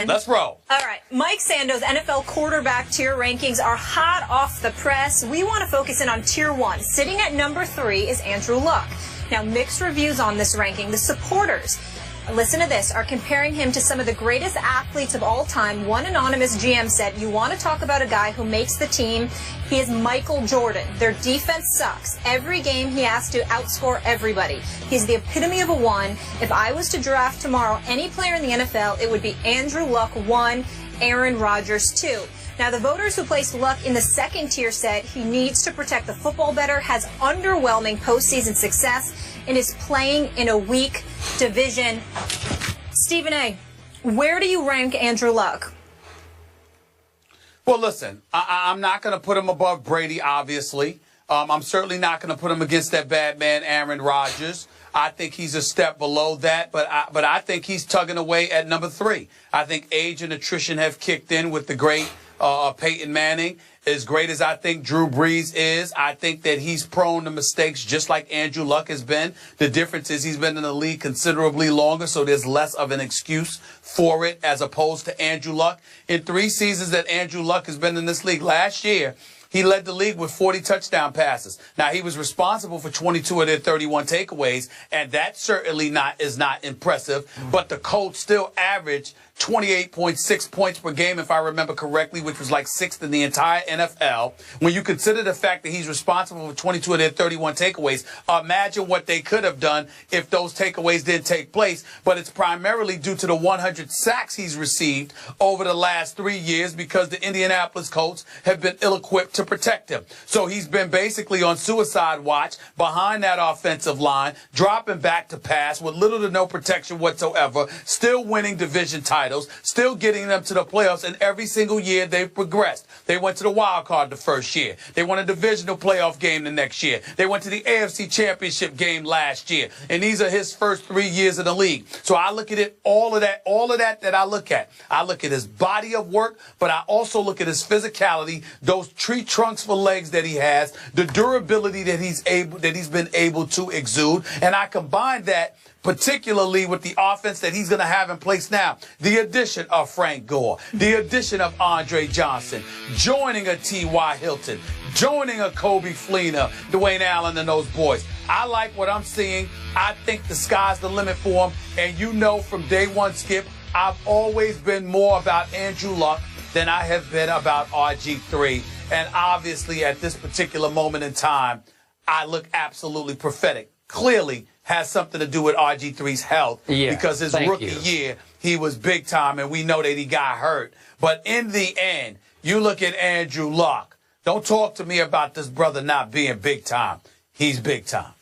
Let's roll. All right. Mike Sando's NFL quarterback tier rankings are hot off the press. We want to focus in on tier 1. Sitting at number 3 is Andrew Luck. Now, mixed reviews on this ranking. The supporters, listen to this, are comparing him to some of the greatest athletes of all time. One anonymous GM said, you want to talk about a guy who makes the team. He is Michael Jordan. Their defense sucks. Every game he has to outscore everybody. He's the epitome of a 1. If I was to draft tomorrow any player in the NFL, it would be Andrew Luck 1, Aaron Rodgers 2. Now, the voters who placed Luck in the second tier said he needs to protect the football better, has underwhelming postseason success, and is playing in a weak division. Stephen A., where do you rank Andrew Luck? Well, listen, I'm not going to put him above Brady, obviously. I'm certainly not going to put him against that bad man, Aaron Rodgers. I think he's a step below that, but I think he's tugging away at number 3. I think age and attrition have kicked in with the great Peyton Manning. As great as I think Drew Brees is, I think that he's prone to mistakes just like Andrew Luck has been. The difference is he's been in the league considerably longer, so there's less of an excuse for it as opposed to Andrew Luck. In 3 seasons that Andrew Luck has been in this league, last year, he led the league with 40 touchdown passes. Now, he was responsible for 22 of their 31 takeaways, and that certainly is not impressive. But the Colts still averaged 28.6 points per game, if I remember correctly, which was like 6th in the entire NFL. When you consider the fact that he's responsible for 22 of their 31 takeaways, imagine what they could have done if those takeaways didn't take place. But it's primarily due to the 100 sacks he's received over the last 3 years because the Indianapolis Colts have been ill-equipped to protect him. So he's been basically on suicide watch behind that offensive line, dropping back to pass with little to no protection whatsoever, still winning division titles, still getting them to the playoffs, and every single year they've progressed. They went to the wild card the first year. They won a divisional playoff game the next year. They went to the AFC Championship game last year. And these are his first 3 years in the league. So I look at it, all of that I look at. I look at his body of work, but I also look at his physicality, those tree trunks for legs that he has, the durability that he's been able to exude, and I combine that particularly with the offense that he's going to have in place now. The addition of Frank Gore, the addition of Andre Johnson, joining a T.Y. Hilton, joining a Kobe Fleener, Dwayne Allen, and those boys. I like what I'm seeing. I think the sky's the limit for him. And you know from day one, Skip, I've always been more about Andrew Luck than I have been about RG3. And obviously, at this particular moment in time, I look absolutely prophetic. Clearly has something to do with RG3's health because his rookie year, he was big time, and we know that he got hurt. But in the end, you look at Andrew Luck. Don't talk to me about this brother not being big time. He's big time.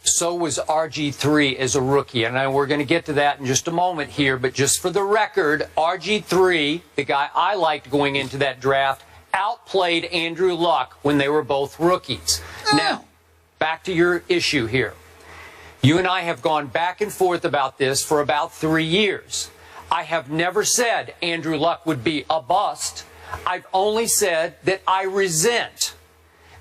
So was RG3 as a rookie, and we're going to get to that in just a moment here. But just for the record, RG3, the guy I liked going into that draft, outplayed Andrew Luck when they were both rookies. Now, back to your issue here. You and I have gone back and forth about this for about 3 years. I have never said Andrew Luck would be a bust. I've only said that I resent,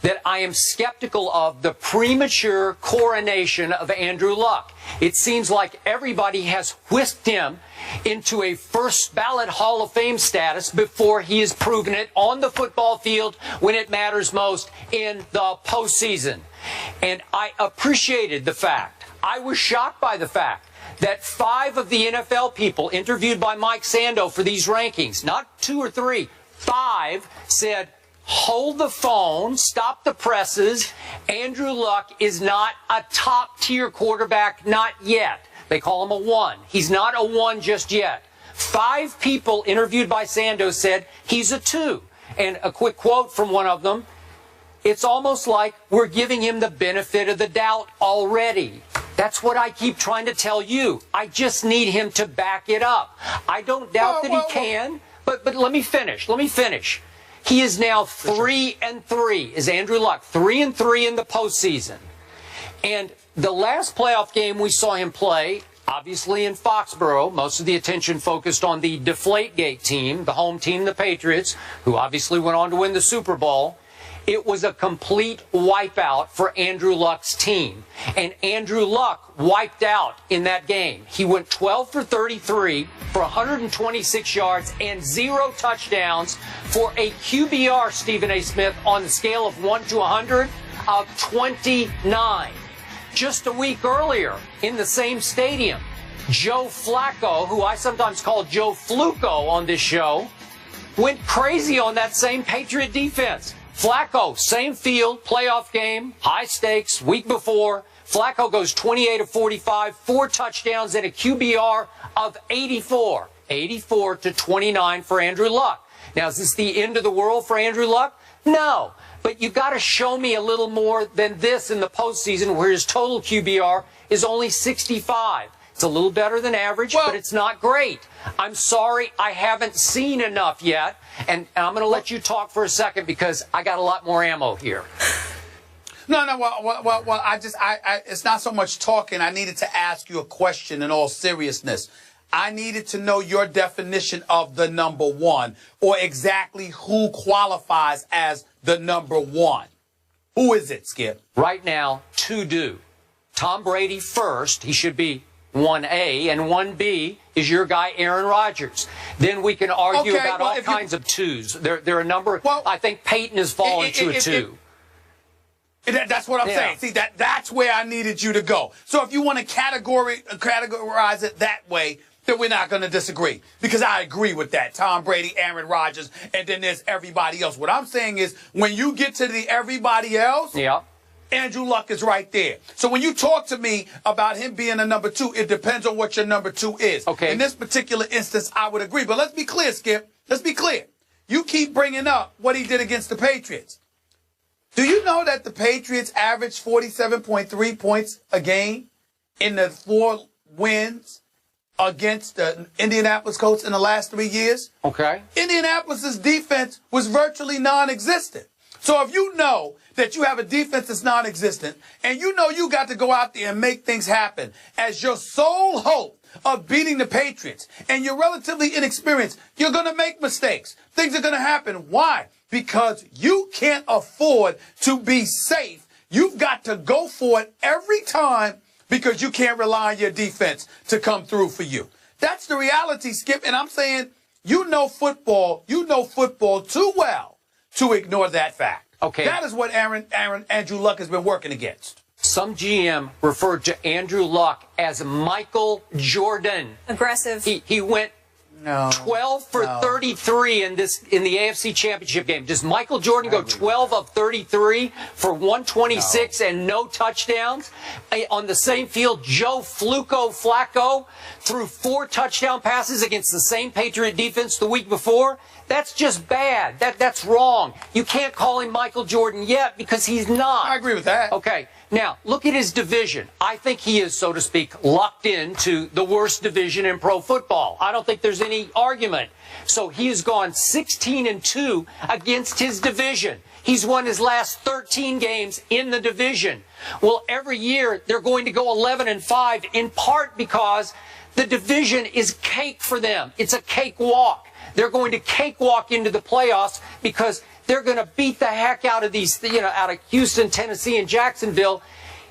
that I am skeptical of the premature coronation of Andrew Luck. It seems like everybody has whisked him into a first ballot Hall of Fame status before he has proven it on the football field when it matters most in the postseason. And I appreciated the fact, I was shocked by the fact that 5 of the NFL people interviewed by Mike Sando for these rankings, not 2 or 3, 5 said, hold the phone, stop the presses. Andrew Luck is not a top-tier quarterback, not yet. They call him a 1. He's not a 1 just yet. 5 people interviewed by Sando said he's a 2. And a quick quote from one of them, it's almost like we're giving him the benefit of the doubt already. That's what I keep trying to tell you. I just need him to back it up. I don't doubt that he can, but let me finish. Let me finish. He is now 3-3, is Andrew Luck. 3-3 in the postseason. And the last playoff game we saw him play, obviously in Foxborough, most of the attention focused on the Deflategate team, the home team, the Patriots, who obviously went on to win the Super Bowl. It was a complete wipeout for Andrew Luck's team. And Andrew Luck wiped out in that game. He went 12 for 33 for 126 yards and 0 touchdowns for a QBR, Stephen A. Smith, on the scale of 1 to 100 of 29. Just a week earlier in the same stadium, Joe Flacco, who I sometimes call Joe Fluco on this show, went crazy on that same Patriot defense. Flacco, same field, playoff game, high stakes, week before. Flacco goes 28 of 45, 4 touchdowns and a QBR of 84. 84 to 29 for Andrew Luck. Now, is this the end of the world for Andrew Luck? No. But you got to show me a little more than this in the postseason, where his total QBR is only 65. It's a little better than average, but it's not great. I'm sorry, I haven't seen enough yet. And I'm going to let you talk for a second because I got a lot more ammo here. No, well, it's not so much talking. I needed to ask you a question in all seriousness. I needed to know your definition of the number one, or exactly who qualifies as the number one. Who is it, Skip? Right now, 2 do. Tom Brady first. He should be 1A, and 1B is your guy, Aaron Rodgers. Then we can argue about all kinds of 2s. There are a number. I think Peyton has fallen to a 2. That's what I'm saying. See, that's where I needed you to go. So if you want to categorize it that way, then we're not going to disagree, because I agree with that. Tom Brady, Aaron Rodgers, and then there's everybody else. What I'm saying is, when you get to the everybody else, Andrew Luck is right there. So when you talk to me about him being a number 2, it depends on what your number 2 is. Okay. In this particular instance, I would agree. But let's be clear, Skip. Let's be clear. You keep bringing up what he did against the Patriots. Do you know that the Patriots averaged 47.3 points a game in the 4 wins against the Indianapolis Colts in the last 3 years? Okay. Indianapolis's defense was virtually non-existent. So if you know that you have a defense that's non-existent, and you know you got to go out there and make things happen as your sole hope of beating the Patriots, and you're relatively inexperienced, you're going to make mistakes. Things are going to happen. Why? Because you can't afford to be safe. You've got to go for it every time, because you can't rely on your defense to come through for you. That's the reality, Skip. And I'm saying you know football too well to ignore that fact. Okay. That is what Andrew Luck has been working against. Some GM referred to Andrew Luck as Michael Jordan. Aggressive. He went 12 for 33 in the AFC Championship game. Does Michael Jordan go 12 of 33 for 126 and no touchdowns? On the same field, Joe Flacco threw 4 touchdown passes against the same Patriot defense the week before. That's just bad. That's wrong. You can't call him Michael Jordan yet, because he's not. I agree with that. Okay. Now, look at his division. I think he is, so to speak, locked into the worst division in pro football. I don't think there's any argument. So he has gone 16-2 against his division. He's won his last 13 games in the division. Well, every year they're going to go 11-5, in part because the division is cake for them. It's a cakewalk. They're going to cakewalk into the playoffs because they're going to beat the heck out of these, out of Houston, Tennessee, and Jacksonville.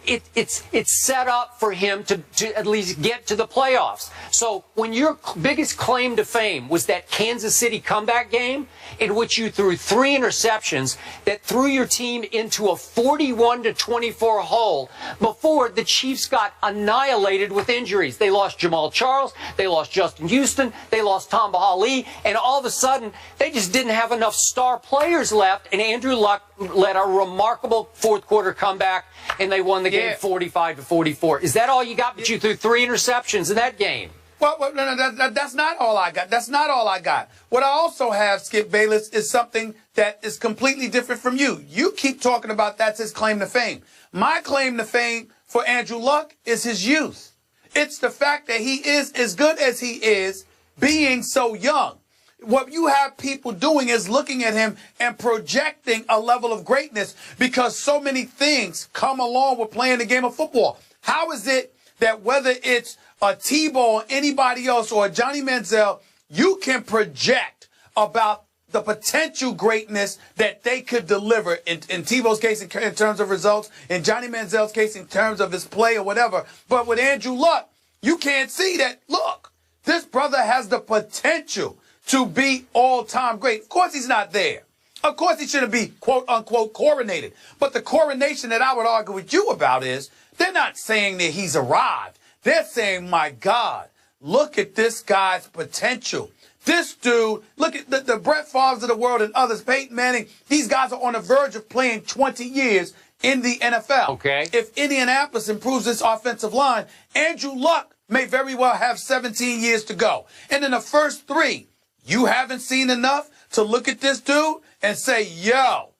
It's set up for him to at least get to the playoffs. So when your biggest claim to fame was that Kansas City comeback game in which you threw 3 interceptions that threw your team into a 41-24 hole before the Chiefs got annihilated with injuries. They lost Jamal Charles, they lost Justin Houston, they lost Tom Ali, and all of a sudden they just didn't have enough star players left, and Andrew Luck led a remarkable fourth-quarter comeback, and they won the game 45-44. Is that all you got? But you threw 3 interceptions in that game. Well, no, that's not all I got. That's not all I got. What I also have, Skip Bayless, is something that is completely different from you. You keep talking about that's his claim to fame. My claim to fame for Andrew Luck is his youth. It's the fact that he is as good as he is being so young. What you have people doing is looking at him and projecting a level of greatness, because so many things come along with playing the game of football. How is it that whether it's a Tebow or anybody else or a Johnny Manziel, you can project about the potential greatness that they could deliver in Tebow's case in terms of results, in Johnny Manziel's case in terms of his play or whatever. But with Andrew Luck, you can't see that. Look, this brother has the potential to be all-time great. Of course he's not there. Of course he shouldn't be, quote-unquote, coronated. But the coronation that I would argue with you about is they're not saying that he's arrived. They're saying, my God, look at this guy's potential. This dude, look at the Brett Favres of the world and others, Peyton Manning, these guys are on the verge of playing 20 years in the NFL. Okay. If Indianapolis improves this offensive line, Andrew Luck may very well have 17 years to go. And in the first 3, you haven't seen enough to look at this dude and say, yo,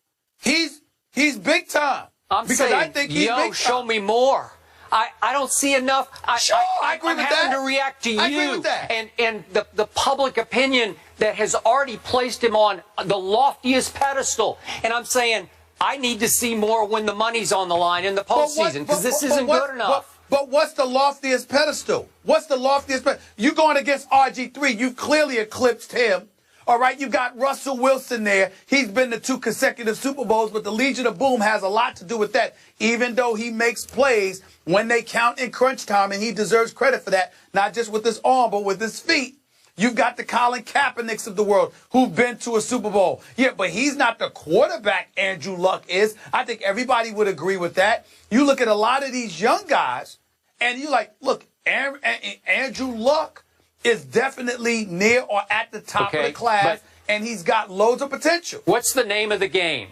he's big time. Because I think he's big time. Show me more. I don't see enough. Sure, I agree with that. I'm having to react to you. I agree with that. And the public opinion that has already placed him on the loftiest pedestal. And I'm saying I need to see more when the money's on the line in the postseason because this isn't good enough. But what's the loftiest pedestal? What's the loftiest pedestal? You're going against RG3. You clearly eclipsed him. All right, you got Russell Wilson there. He's been to 2 consecutive Super Bowls, but the Legion of Boom has a lot to do with that, even though he makes plays when they count in crunch time, and he deserves credit for that, not just with his arm, but with his feet. You've got the Colin Kaepernicks of the world who've been to a Super Bowl. Yeah, but he's not the quarterback Andrew Luck is. I think everybody would agree with that. You look at a lot of these young guys, and you're like, look, Andrew Luck is definitely near or at the top of the class, and he's got loads of potential. What's the name of the game?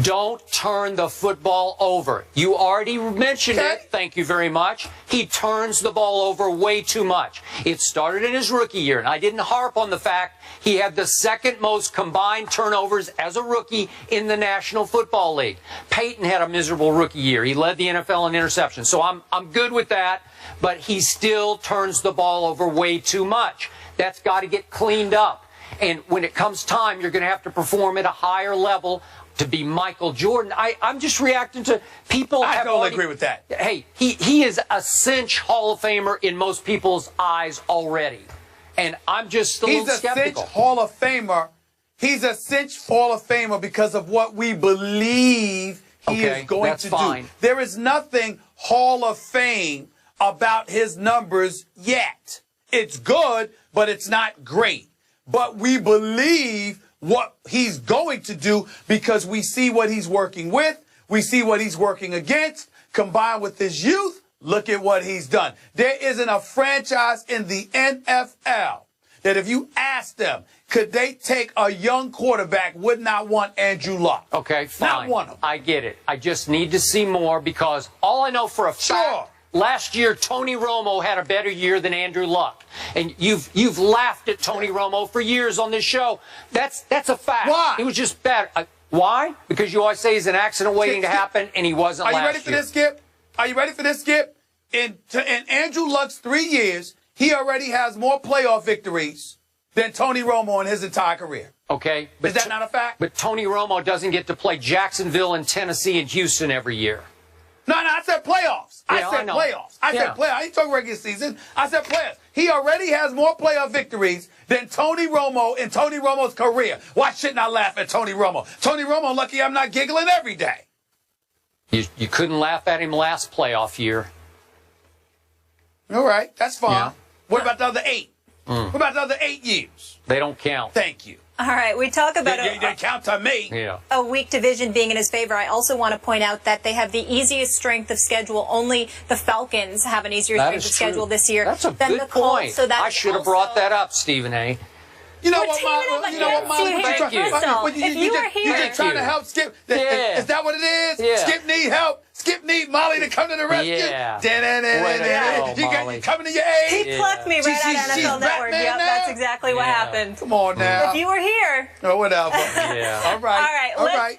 Don't turn the football over. You already mentioned it. Thank you very much. He turns the ball over way too much. It started in his rookie year, and I didn't harp on the fact he had the 2nd most combined turnovers as a rookie in the National Football League. Peyton had a miserable rookie year. He led the NFL in interceptions, so I'm good with that, but he still turns the ball over way too much. That's got to get cleaned up. And when it comes time, you're going to have to perform at a higher level to be Michael Jordan. I'm just reacting to people. I totally agree with that. Hey, he is a cinch Hall of Famer in most people's eyes already. And I'm just a little skeptical. He's a cinch Hall of Famer. He's a cinch Hall of Famer because of what we believe he is going to do. There is nothing Hall of Fame about his numbers yet. It's good, but it's not great. But we believe what he's going to do because we see what he's working with, we see what he's working against, combined with his youth. Look at what he's done. There isn't a franchise in the NFL that if you ask them, could they take a young quarterback, would not want Andrew Luck. Okay, fine. Not one of them. I get it. I just need to see more because all I know for a fact, last year, Tony Romo had a better year than Andrew Luck. And you've laughed at Tony Romo for years on this show. That's a fact. Why? He was just bad. Why? Because you always say he's an accident waiting to happen, and he wasn't last year. Are you ready for this, Skip? Are you ready for this, Skip? In Andrew Luck's 3 years, he already has more playoff victories than Tony Romo in his entire career. Okay. But is that not a fact? But Tony Romo doesn't get to play Jacksonville and Tennessee and Houston every year. No, I said playoffs. I said playoffs. I said playoffs. I ain't talking regular season. I said playoffs. He already has more playoff victories than Tony Romo in Tony Romo's career. Why shouldn't I laugh at Tony Romo? Tony Romo, lucky I'm not giggling every day. You couldn't laugh at him last playoff year. All right, that's fine. Yeah. What about the other 8? What about the other 8 years? They don't count. Thank you. All right, we talk about they count to me. Yeah. A weak division being in his favor. I also want to point out that they have the easiest strength of schedule. Only the Falcons have an easier strength of schedule this year than the Colts. Point. So that I should have brought that up, Stephen A. You know what, Mom? You know what, Mom? If you were here, you're just trying to help Skip. Is that what it is? Yeah. Skip need help. Skip need Molly to come to the rescue. Yeah. You coming to your aid. He plucked me right out of NFL Network. Yep, that's exactly what happened. Come on now. If you were here. Or whatever. Yeah. All right. All right.